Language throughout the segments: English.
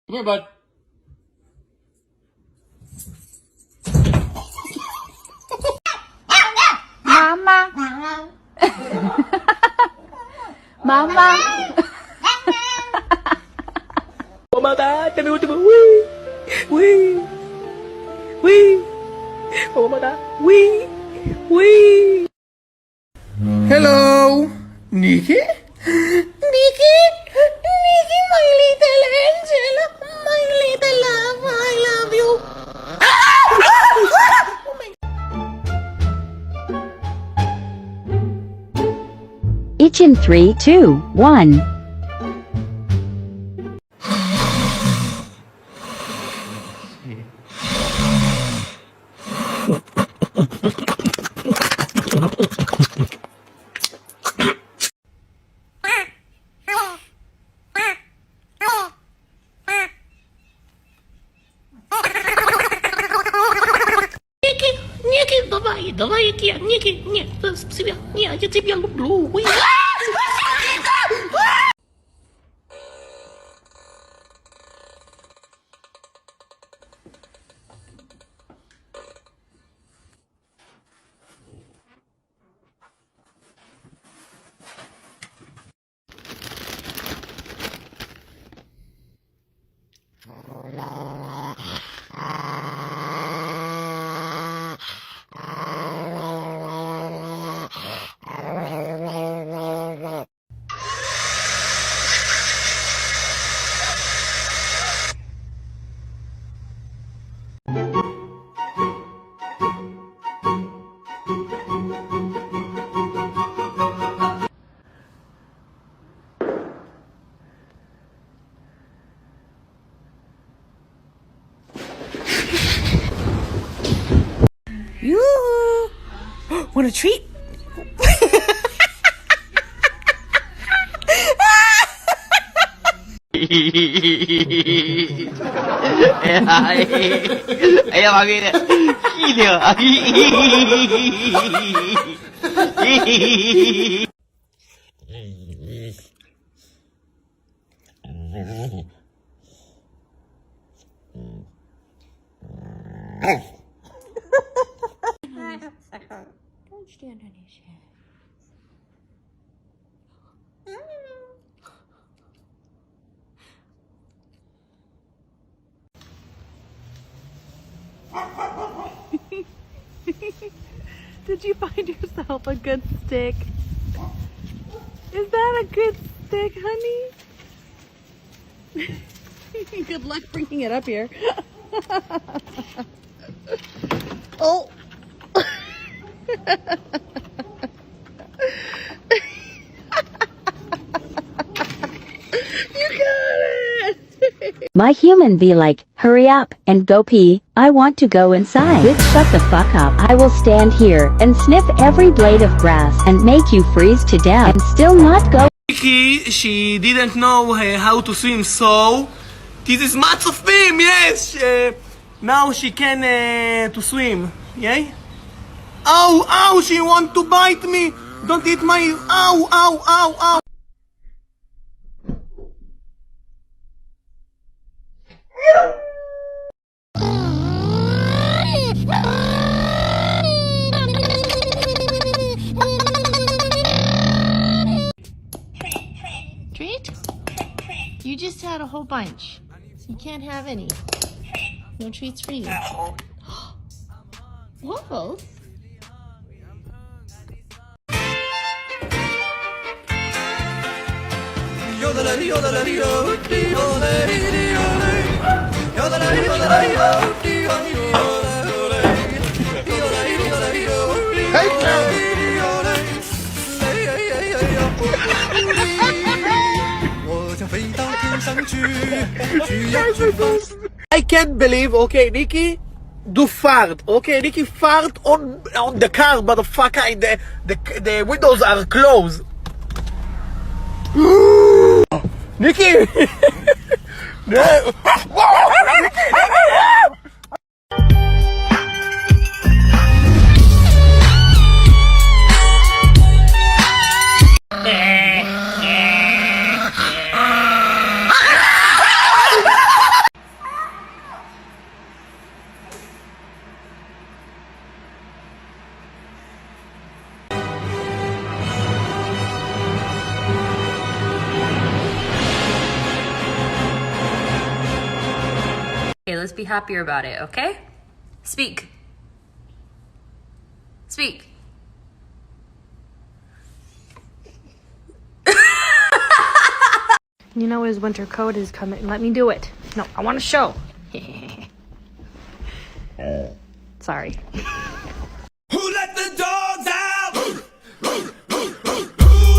Come here, bud. Mama. Mama. Oh my God, tell me what to do. Wee, wee, wee. Oh my God, wee, wee. Hello, Nikki? Nikki? Nikki, my little angel, my little love, I love you. Each in 3, 2, 1. Ники, давай, Ники, нет, себя, нет, я тебя люблю. Yoo-hoo. Want a treat? Ella va bien. Don't stand on his head. Did you find yourself a good stick? Is that a good stick, honey? Good luck bringing it up here. Oh. You got it. My human be like, hurry up and go pee. I want to go inside. Bitch, shut the fuck up. I will stand here and sniff every blade of grass and make you freeze to death and still not go. Nikki, she didn't know how to swim, so this is much of him, yes. Now she can to swim, yay? Ow, ow, she want to bite me. Don't eat my, ow, ow, ow, ow. Treat? You just had a whole bunch. You can't have any. No treats for you. Whoa. I can't believe, okay, Nikki, do fart, okay, Nikki fart on the car, motherfucker, and the windows are closed. Nikki! No. Okay, let's be happier about it, okay? Speak. Speak. You know his winter coat is coming. Let me do it. No, I want to show. Sorry. Who let the dogs out? Who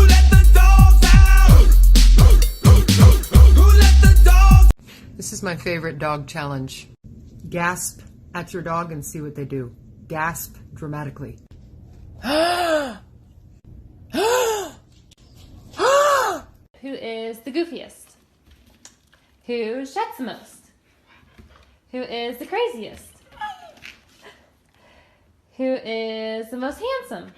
let the dogs out? Who let the dogs? This is my favorite dog challenge. Gasp at your dog and see what they do. Gasp dramatically. Who is the goofiest? Who sheds the most? Who is the craziest? Who is the most handsome?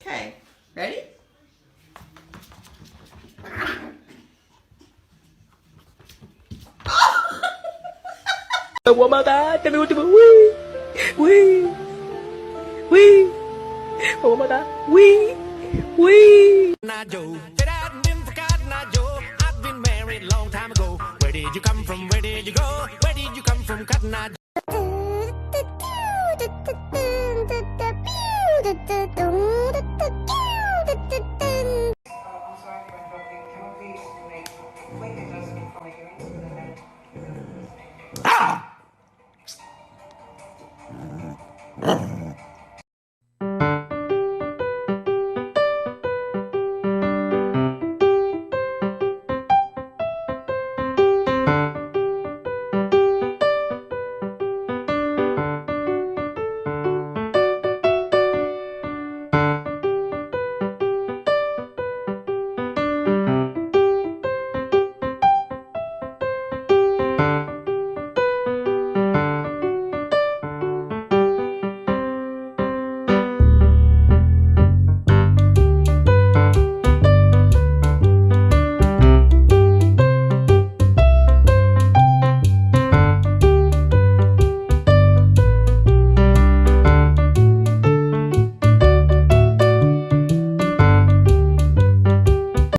Okay, ready? Oh my God, tell me what to do. Wee, wee, wee. Oh my God, wee, wee. I've been married a long time ago. Where did you come from? Where did you go? Where did you come from, Cotton Eye Joe?